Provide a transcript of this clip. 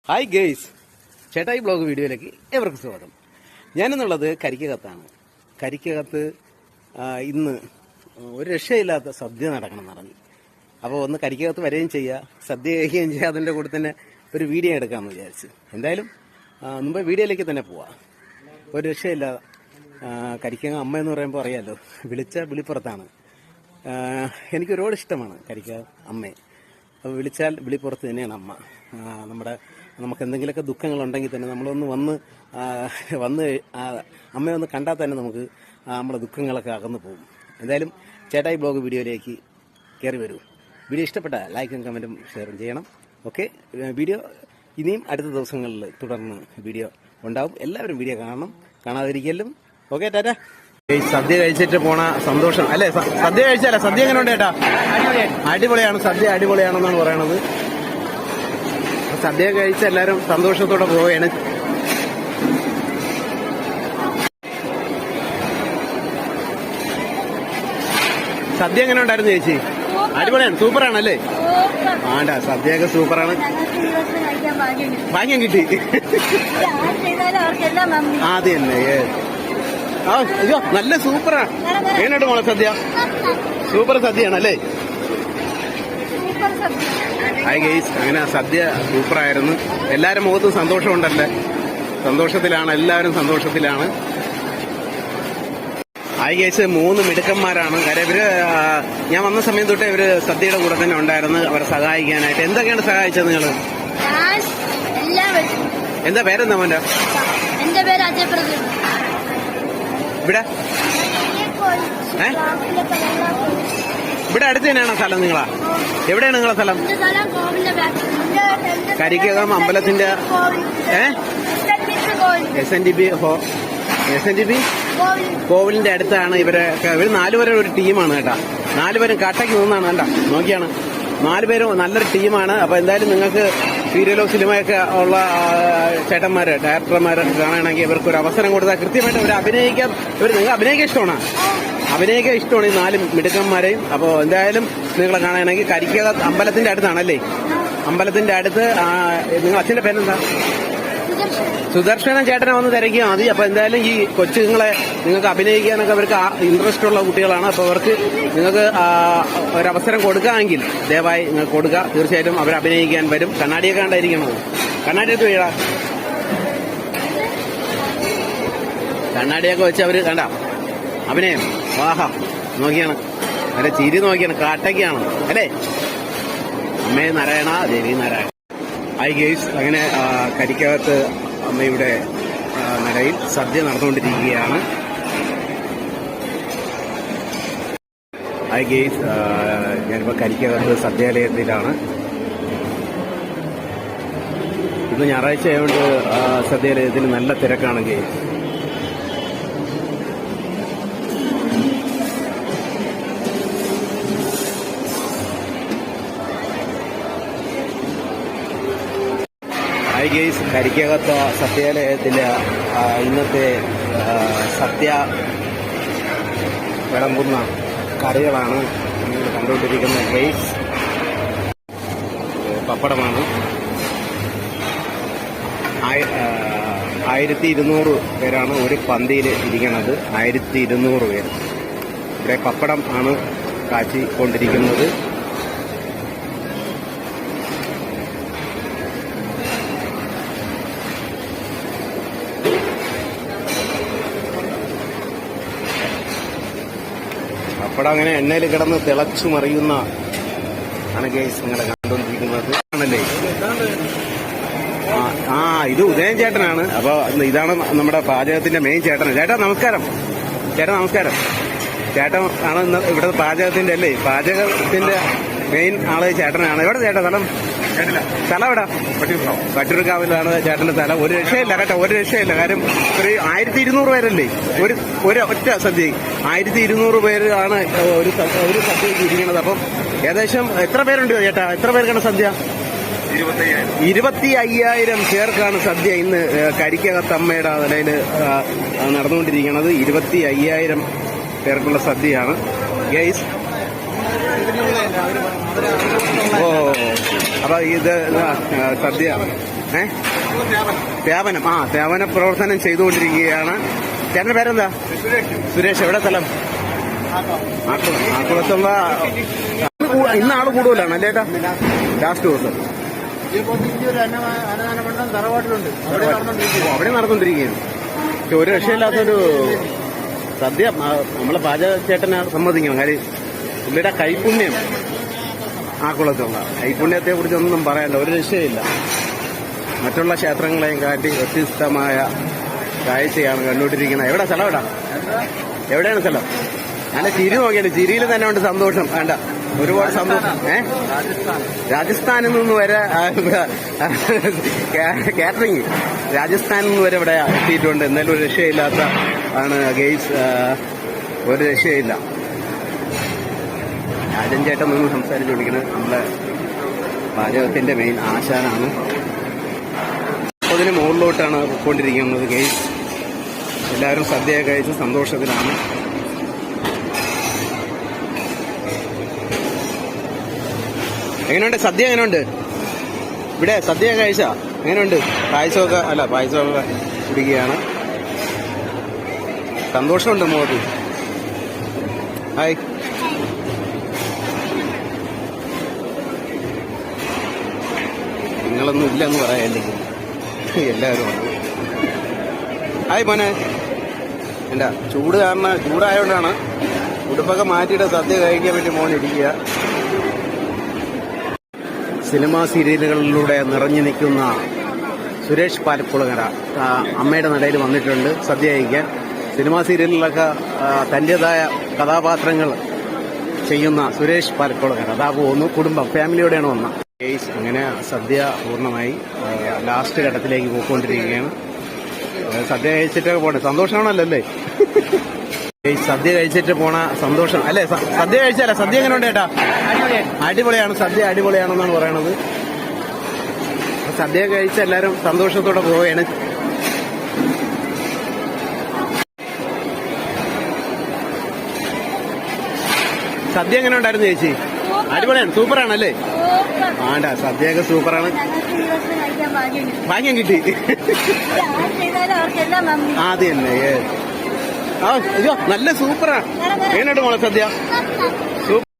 Hi guys, ചേട്ടായി blog വീഡിയോയിലേക്ക് എവർക്കും സ്വാഗതം. ഞാനെന്നുള്ളത് കരിക്കകത്താണ്. കരിക്കകത്ത് ഇന്ന് ഒരു രക്ഷയില്ലാത്ത സദ്യ നടക്കണം പറഞ്ഞു. അപ്പോൾ ഒന്ന് കരിക്കകത്ത് വരികയും ചെയ്യുക, സദ്യ കഴിക്കുകയും ചെയ്യുക. അതിൻ്റെ കൂടെ തന്നെ ഒരു വീഡിയോ എടുക്കാമെന്ന് വിചാരിച്ചു. എന്തായാലും മുമ്പ് വീഡിയോയിലേക്ക് തന്നെ പോവാം. ഒരു രക്ഷയില്ല. കരിക്കകം അമ്മ എന്ന് പറയുമ്പോൾ അറിയാമല്ലോ, വിളിച്ച വിളിപ്പുറത്താണ്. എനിക്ക് ഒരുപാട് ഇഷ്ടമാണ് കരിക്കകം അമ്മയെ. അപ്പോൾ വിളിച്ചാൽ വിളിപ്പുറത്ത് തന്നെയാണ് അമ്മ. നമുക്ക് എന്തെങ്കിലുമൊക്കെ ദുഃഖങ്ങളുണ്ടെങ്കിൽ തന്നെ നമ്മളൊന്ന് വന്ന് അമ്മയെ ഒന്ന് കണ്ടാൽ തന്നെ നമുക്ക് നമ്മുടെ ദുഃഖങ്ങളൊക്കെ അകന്നു പോകും. എന്തായാലും ചേട്ടായി ബ്ലോഗ് വീഡിയോയിലേക്ക് കയറി വരൂ. വീഡിയോ ഇഷ്ടപ്പെട്ട ലൈക്കും കമൻറ്റും ഷെയറും ചെയ്യണം. ഓക്കെ, വീഡിയോ ഇനിയും അടുത്ത ദിവസങ്ങളിൽ തുടർന്ന് വീഡിയോ ഉണ്ടാവും. എല്ലാവരും വീഡിയോ കാണാതിരിക്കലും. ഓക്കെ, ടാറ്റ. സദ്യ കഴിച്ചിട്ട് പോണ സന്തോഷം അല്ലേ? സദ്യ കഴിച്ചാലേ സദ്യ എങ്ങനെ ഉണ്ട് ചേട്ടാ? അടിപൊളിയാണ്, സദ്യ അടിപൊളിയാണെന്നാണ് പറയണത്. സദ്യ കഴിച്ച് എല്ലാവരും സന്തോഷത്തോടെ പോവുകയാണ്. സദ്യ എങ്ങനെ ഉണ്ടായിരുന്നു ചേച്ചി? അടിപൊളിയാണ്, സൂപ്പറാണല്ലേ? ആണ്ട, സദ്യയൊക്കെ സൂപ്പറാണ്. ഭാഗ്യം കിട്ടി. അത് തന്നെ. അയ്യോ, നല്ല സൂപ്പറാണ്. എങ്ങനെയുണ്ട് മോളെ സദ്യ? സൂപ്പർ സദ്യയാണല്ലേ? ഹായ് ഗെയ്സ്, അങ്ങനെ സദ്യ സൂപ്പറായിരുന്നു. എല്ലാവരും മുഖത്തും സന്തോഷമുണ്ടല്ലേ? സന്തോഷത്തിലാണ്, എല്ലാവരും സന്തോഷത്തിലാണ്. Hi guys, 3 മിടുക്കന്മാരാണ്. കാര്യം ഇവര് ഞാൻ വന്ന സമയം തൊട്ടേ ഇവര് സദ്യയുടെ കൂടെ തന്നെ ഉണ്ടായിരുന്നു, അവരെ സഹായിക്കാനായിട്ട്. എന്തൊക്കെയാണ് സഹായിച്ചത് നിങ്ങള്? എന്താ പേരെന്താ മോന്റെ? എന്റെ പേര് അജയ് പ്രദീപ്. ഇവിടെ ഇവിടെ അടുത്ത് തന്നെയാണോ സ്ഥലം? നിങ്ങളാ? എവിടെയാണ് നിങ്ങളെ സ്ഥലം? കരിക്കകം അമ്പലത്തിന്റെ SNDP കോവിലിന്റെ അടുത്താണ് ഇവര് 4 പേരും ഒരു ടീമാണ് കേട്ടാ. 4 പേരും കട്ടയ്ക്ക് നിന്നാണ് കേട്ടാ. നോക്കിയാണ് 4 പേരും നല്ലൊരു ടീമാണ്. അപ്പൊ എന്തായാലും നിങ്ങൾക്ക് സീരിയലോ സിനിമയൊക്കെ ഉള്ള ചേട്ടന്മാര്, ഡയറക്ടർമാരൊക്കെ കാണുകയാണെങ്കിൽ ഇവർക്ക് ഒരു അവസരം കൊടുത്താൽ കൃത്യമായിട്ട് നിങ്ങൾ അഭിനയിക്കാൻ ഇഷ്ടമാണ്. അഭിനയിക്കാൻ ഇഷ്ടമാണ് ഈ 4 മിടുക്കന്മാരെയും. അപ്പോൾ എന്തായാലും നിങ്ങളെ കാണുകയാണെങ്കിൽ കരിക്കകം അമ്പലത്തിന്റെ അടുത്താണല്ലേ? അമ്പലത്തിന്റെ അടുത്ത്. നിങ്ങൾ അച്ഛന്റെ പേരെന്താ? സുദർശന ചേട്ടനെ വന്ന് തിരക്കിയാൽ മതി. അപ്പൊ എന്തായാലും ഈ കൊച്ചുങ്ങളെ നിങ്ങൾക്ക് അഭിനയിക്കാനൊക്കെ അവർക്ക് ഇൻട്രസ്റ്റ് ഉള്ള കുട്ടികളാണ്. അപ്പൊ അവർക്ക് നിങ്ങൾക്ക് ഒരവസരം കൊടുക്കാമെങ്കിൽ ദയവായി നിങ്ങൾക്ക് കൊടുക്കുക. തീർച്ചയായിട്ടും അവർ അഭിനയിക്കാൻ വരും. കണ്ണാടിയൊക്കെ കണ്ടായിരിക്കണത്. കണ്ണാടി എടുത്ത് വീഴാ. കണ്ണാടിയൊക്കെ വെച്ച് അവര് കണ്ട അഭിനയം. വാഹാ, നോക്കിയാണ് അവരെ ചിരി, നോക്കിയാണ് കാട്ടയ്ക്കാണ് അല്ലേ? അമ്മേ നാരായണ, ദേവി നാരായണ. ഹായ് ഗെയ്സ്, അങ്ങനെ കരിക്കകത്ത് അമ്മയുടെ നടയിൽ സദ്യ നടന്നുകൊണ്ടിരിക്കുകയാണ്. ഹായ് ഗെയ്സ്, ഞാനിപ്പോൾ കരിക്കകത്ത് സദ്യാലയത്തിലാണ്. ഇന്ന് ഞായറാഴ്ച ആയതുകൊണ്ട് സദ്യാലയത്തിൽ നല്ല തിരക്കാണ് ഗെയ്സ്. ഹായ് ഗെയ്സ്, കരിക്കകത്ത് സദ്യാലയത്തിലെ ഇന്നത്തെ സദ്യ വിളമ്പുന്ന കറികളാണ് നിങ്ങൾ കണ്ടുകൊണ്ടിരിക്കുന്നത് ഗെയ്സ്. പപ്പടമാണ്. 1200 പേരാണ് ഒരു പന്തിയിൽ ഇരിക്കുന്നത്. 1200 പേര്. ഇവിടെ പപ്പടം ആണ് കാച്ചിക്കൊണ്ടിരിക്കുന്നത്. പപ്പടം അങ്ങനെ എണ്ണയിൽ കിടന്ന് തിളച്ചു മറിയുന്ന ആണ് ഗെയ്സ് നിങ്ങളെ കണ്ടുകൊണ്ടിരിക്കുന്നത് ആണല്ലേ? ഇത് ഉദയൻ ചേട്ടനാണ്. അപ്പൊ ഇതാണ് നമ്മുടെ പാചകത്തിന്റെ മെയിൻ ചേട്ടൻ. ചേട്ടാ നമസ്കാരം. ചേട്ടൻ ആണ് ഇവിടെ പാചകത്തിന്റെ അല്ലേ? പാചകത്തിന്റെ മെയിൻ ആള് ചേട്ടനാണ്. എവിടെ ചേട്ടാ സ്ഥലം? എവിടെ? വട്ടിയൂർക്കാവിലാണ് ചേട്ടന്റെ സ്ഥലം. ഒരു രക്ഷയില്ല കേട്ടോ, ഒരു രക്ഷയില്ല. കാര്യം 1200 പേരല്ലേ ഒരു ഒറ്റ സദ്യ. 1200 പേരാണ് ഒരു സദ്യക്ക് ഇരിക്കുന്നത്. അപ്പം ഏകദേശം എത്ര പേരുണ്ട് ചേട്ടാ? എത്ര പേർക്കാണ് സദ്യ? 25,000 പേർക്കാണ് സദ്യ ഇന്ന് കരിക്കകത്തമ്മയുടെ നിലയിൽ നടന്നുകൊണ്ടിരിക്കുന്നത്. 25,000 പേർക്കുള്ള സദ്യയാണ് ഗൈസ്. അപ്പൊ ഇത് സദ്യ ത്യാപനം ത്യാപന പ്രവർത്തനം ചെയ്തുകൊണ്ടിരിക്കുകയാണ്. ചേട്ടന്റെ പേരെന്താ? സുരേഷ്. എവിടെ സ്ഥലം? ആക്കുളത്തുള്ള ഇന്ന് ആള് കൂടുതലാണ് അല്ലേ ചേട്ടാ? ലാസ്റ്റ് ദിവസം അവിടെ നടന്നുകൊണ്ടിരിക്കുകയാണ്. പക്ഷെ ഒരു രക്ഷയില്ലാത്തൊരു സദ്യ. നമ്മളെ പാചക ചേട്ടനെ സമ്മതിക്കണം. കാര്യം പുള്ളിയുടെ കൈപുണ്യം, ആക്കുളത്തുള്ള കൈപുണ്യത്തെ കുറിച്ചൊന്നും പറയാനില്ല. ഒരു രക്ഷയില്ല. മറ്റുള്ള ക്ഷേത്രങ്ങളെയും കാട്ടി വ്യത്യസ്തമായ കാഴ്ചയാണ് കണ്ടുകൊണ്ടിരിക്കുന്നത്. എവിടെ സ്ഥലം? എവിടെയാണ് സ്ഥലം? നല്ല ചിരി നോക്കിയാണ്. ചിരിയിൽ തന്നെ ഉണ്ട് സന്തോഷം. വേണ്ട, ഒരുപാട് സന്തോഷം. രാജസ്ഥാനിൽ നിന്ന് വരെ കാറ്ററിംഗ് രാജസ്ഥാനിൽ നിന്ന് വരെ ഇവിടെ എത്തിയിട്ടുണ്ട്. എന്നാലും ഒരു രക്ഷയില്ലാത്ത ആണ് ഗെയ്സ്. ഒരു രക്ഷയില്ല. രാജൻ ചേട്ടൻ നിന്ന് സംസാരിച്ചുകൊണ്ടിരിക്കുന്നത് നമ്മുടെ പാചകത്തിന്റെ മെയിൻ ആശാനാണ്. അതിന് മുകളിലോട്ടാണ് പോയിക്കൊണ്ടിരിക്കുന്നത് ഗെയ്സ്. എല്ലാവരും സദ്യ കഴിച്ച് സന്തോഷത്തിലാണ്. എങ്ങനെയുണ്ട് സദ്യ? എങ്ങനെയുണ്ട് ഇവിടെ സദ്യ കഴിച്ച? എങ്ങനെയുണ്ട്? പായസമൊക്കെ കുടിക്കുകയാണ്. സന്തോഷമുണ്ട് മുഖത്ത്. ഹായ്. നിങ്ങളൊന്നും ഇല്ലെന്ന് പറയാല്ലേ എല്ലാവരും ഉണ്ട്. ഹായ് മോനെ. എന്താ ചൂടായോണ്ടാണ് ഉടുപ്പൊക്കെ മാറ്റിയിട്ട് സദ്യ കഴിക്കാൻ വേണ്ടി മോൻ ഇരിക്കുക. സിനിമാ സീരിയലുകളിലൂടെ നിറഞ്ഞു നിൽക്കുന്ന സുരേഷ് പാലക്കുളങ്ങര അമ്മയുടെ നടയിൽ വന്നിട്ടുണ്ട് സദ്യ കഴിക്കാൻ. സിനിമാ സീരിയലിലൊക്കെ തന്റേതായ കഥാപാത്രങ്ങൾ ചെയ്യുന്ന സുരേഷ് പാലക്കുളങ്ങര അതാ പോകുന്നു. കുടുംബം ഫാമിലിയോടെയാണ് വന്ന. അങ്ങനെ സദ്യ പൂർണ്ണമായി ലാസ്റ്റ് ഘട്ടത്തിലേക്ക് പോയിക്കൊണ്ടിരിക്കുകയാണ്. സദ്യ കഴിച്ചിട്ടൊക്കെ പോണേ സന്തോഷമാണല്ലോ അല്ലേ? സദ്യ കഴിച്ചിട്ട് പോണ സന്തോഷം അല്ലേ? സദ്യ കഴിച്ചാലേ സദ്യ എങ്ങനെ ഉണ്ട് ചേട്ടാ? അടിപൊളിയാണ്. സദ്യ അടിപൊളിയാണെന്നാണ് പറയണത്. സദ്യ കഴിച്ച് എല്ലാവരും സന്തോഷത്തോടെ പോവുകയാണ്. സദ്യ എങ്ങനെ ഉണ്ടായിരുന്നു ചേച്ചി? അടിപൊളിയാണ്. സൂപ്പറാണല്ലേ? ആണ്ടാ സദ്യയൊക്കെ സൂപ്പറാണ്. ഭാഗ്യം കിട്ടി. അത് തന്നെ. അയ്യോ നല്ല സൂപ്പറാണ്. എങ്ങനെയുണ്ട് മോളെ സദ്യ?